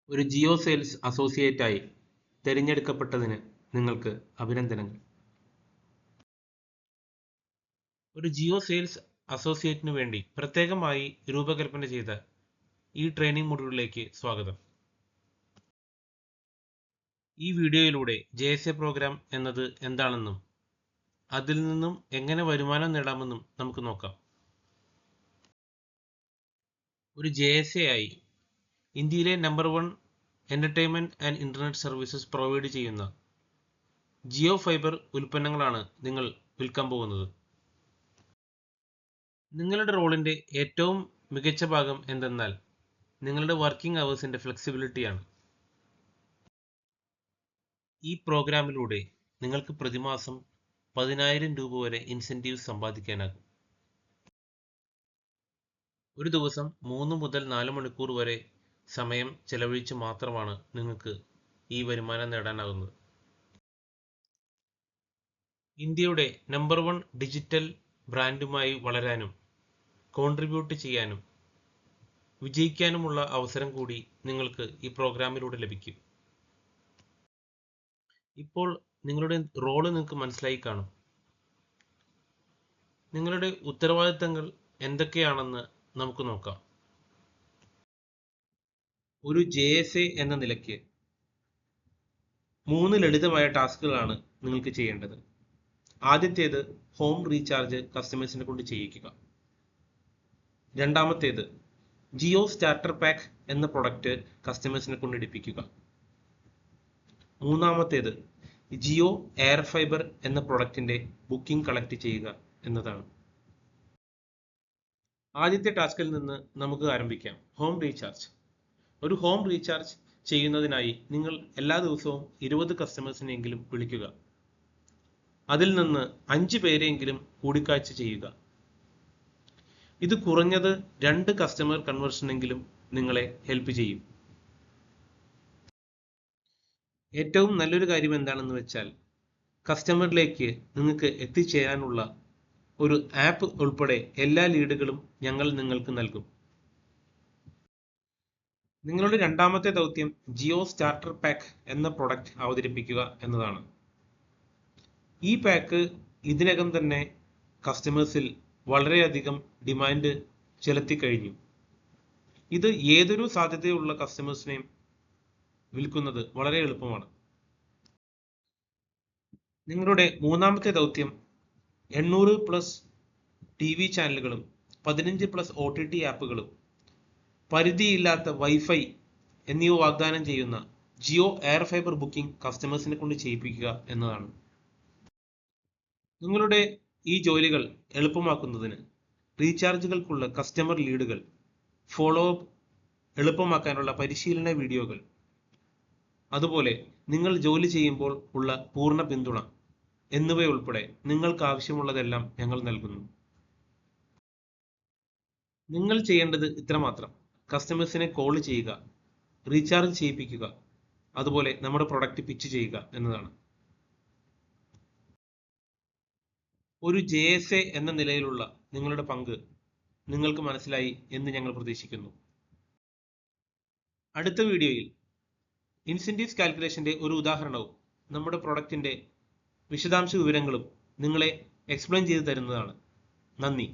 ഒരു ജിയോ സെയിൽസ് അസോസിയേറ്റായി തിരഞ്ഞെടുക്കപ്പെട്ടതിന് നിങ്ങൾക്ക് അഭിനന്ദനങ്ങൾ. ഒരു ജിയോ സെയിൽസ് അസോസിയേറ്റിനു വേണ്ടി പ്രത്യേകമായി രൂപകൽപ്പന ചെയ്ത ഈ ട്രെയിനിങ് മൊഡ്യൂളിലേക്ക് സ്വാഗതം. ഈ വീഡിയോയിലൂടെ JSA പ്രോഗ്രാം എന്നത് എന്താണെന്നും അതിൽ നിന്നും എങ്ങനെ വരുമാനം നേടാമെന്നും നമുക്ക് നോക്കാം. ഒരു JSA ആയി ഇന്ത്യയിലെ number 1 entertainment and internet services provide ചെയ്യുന്ന ജിയോ ഫൈബർ ഉൽപ്പന്നങ്ങളാണ് നിങ്ങൾ വിൽക്കാൻ പോകുന്നത്. നിങ്ങളുടെ റോളിന്റെ ഏറ്റവും മികച്ച ഭാഗം എന്തെന്നാൽ നിങ്ങളുടെ വർക്കിംഗ് അവേഴ്സിന്റെ ഫ്ലെക്സിബിലിറ്റിയാണ്. ഈ പ്രോഗ്രാമിലൂടെ നിങ്ങൾക്ക് പ്രതിമാസം 10,000 രൂപ വരെ ഇൻസെന്റീവ്സ് സമ്പാദിക്കാനാകും. ഒരു ദിവസം 3 മുതൽ 4 മണിക്കൂർ വരെ സമയം ചെലവഴിച്ച് മാത്രമാണ് നിങ്ങൾക്ക് ഈ വരുമാനം നേടാനാകുന്നത്. ഇന്ത്യയുടെ നമ്പർ 1 ഡിജിറ്റൽ ബ്രാൻഡുമായി വളരാനും കോൺട്രിബ്യൂട്ട് ചെയ്യാനും വിജയിക്കാനുമുള്ള അവസരം കൂടി നിങ്ങൾക്ക് ഈ പ്രോഗ്രാമിലൂടെ ലഭിക്കും. ഇപ്പോൾ നിങ്ങളുടെ റോള് നിങ്ങൾക്ക് മനസ്സിലായി കാണും. നിങ്ങളുടെ ഉത്തരവാദിത്തങ്ങൾ എന്തൊക്കെയാണെന്ന് നമുക്ക് നോക്കാം. ഒരു JSA എന്ന നിലയ്ക്ക് 3 ലളിതമായ ടാസ്കുകളാണ് നിങ്ങൾക്ക് ചെയ്യേണ്ടത്. ആദ്യത്തേത് ഹോം റീചാർജ് കസ്റ്റമേഴ്സിനെ കൊണ്ട് ചെയ്യിക്കുക. രണ്ടാമത്തേത് ജിയോ സ്റ്റാർട്ടർ പാക്ക് എന്ന പ്രൊഡക്റ്റ് കസ്റ്റമേഴ്സിനെ കൊണ്ട് എടുപ്പിക്കുക. മൂന്നാമത്തേത് ജിയോ എയർ ഫൈബർ എന്ന പ്രൊഡക്റ്റിന്റെ ബുക്കിംഗ് കളക്ട് ചെയ്യുക എന്നതാണ്. ആദ്യത്തെ ടാസ്കിൽ നിന്ന് നമുക്ക് ആരംഭിക്കാം. Home recharge. ഒരു ഹോം റീചാർജ് ചെയ്യുന്നതിനായി നിങ്ങൾ എല്ലാ ദിവസവും 20 കസ്റ്റമേഴ്സിനെങ്കിലും വിളിക്കുക. അതിൽ നിന്ന് 5 പേരെങ്കിലും കൂടിക്കാഴ്ച ചെയ്യുക. ഇത് കുറഞ്ഞത് 2 കസ്റ്റമർ കൺവേർഷനെങ്കിലും നിങ്ങളെ ഹെൽപ്പ് ചെയ്യും. ഏറ്റവും നല്ലൊരു കാര്യം എന്താണെന്ന് വെച്ചാൽ കസ്റ്റമറിലേക്ക് നിങ്ങൾക്ക് എത്തിച്ചേരാനുള്ള ഒരു ആപ്പ് ഉൾപ്പെടെ എല്ലാ ലീഡുകളും ഞങ്ങൾ നിങ്ങൾക്ക് നൽകും. നിങ്ങളുടെ രണ്ടാമത്തെ ദൗത്യം ജിയോ സ്റ്റാർട്ടർ പാക്ക് എന്ന പ്രൊഡക്റ്റ് അവതരിപ്പിക്കുക എന്നതാണ്. ഈ പാക്ക് ഇതിനകം തന്നെ കസ്റ്റമേഴ്സിൽ വളരെയധികം ഡിമാൻഡ് ചെലുത്തി കഴിഞ്ഞു. ഇത് ഏതൊരു സാധ്യതയുള്ള കസ്റ്റമേഴ്സിനെയും വിൽക്കുന്നത് വളരെ എളുപ്പമാണ്. നിങ്ങളുടെ മൂന്നാമത്തെ ദൗത്യം 800+ TV ചാനലുകളും 15+ OTT ആപ്പുകളും പരിധിയില്ലാത്ത വൈഫൈ എന്നിവ വാഗ്ദാനം ചെയ്യുന്ന ജിയോ എയർ ഫൈബർ ബുക്കിംഗ് കസ്റ്റമേഴ്സിനെ കൊണ്ട് ചെയ്യിപ്പിക്കുക എന്നതാണ്. നിങ്ങളുടെ ഈ ജോലികൾ എളുപ്പമാക്കുന്നതിന് റീചാർജുകൾക്കുള്ള കസ്റ്റമർ ലീഡുകൾ, ഫോളോ അപ്പ് എളുപ്പമാക്കാനുള്ള പരിശീലന വീഡിയോകൾ, അതുപോലെ നിങ്ങൾ ജോലി ചെയ്യുമ്പോൾ ഉള്ള പൂർണ്ണ പിന്തുണ എന്നിവയുൾപ്പെടെ നിങ്ങൾക്ക് ആവശ്യമുള്ളതെല്ലാം ഞങ്ങൾ നൽകുന്നു. നിങ്ങൾ ചെയ്യേണ്ടത് ഇത്രമാത്രം: കസ്റ്റമേഴ്സിനെ കോൾ ചെയ്യുക, റീചാർജ് ചെയ്യിപ്പിക്കുക, അതുപോലെ നമ്മുടെ പ്രൊഡക്റ്റ് പിച്ച് ചെയ്യുക എന്നതാണ്. ഒരു JSA എന്ന നിലയിലുള്ള നിങ്ങളുടെ പങ്ക് നിങ്ങൾക്ക് മനസ്സിലായി എന്ന് ഞങ്ങൾ പ്രതീക്ഷിക്കുന്നു. അടുത്ത വീഡിയോയിൽ ഇൻസെന്റീവ്സ് കാൽക്കുലേഷന്റെ ഒരു ഉദാഹരണവും നമ്മുടെ പ്രൊഡക്റ്റിന്റെ വിശദാംശ വിവരങ്ങളും നിങ്ങളെ എക്സ്പ്ലെയിൻ ചെയ്തു തരുന്നതാണ്. നന്ദി.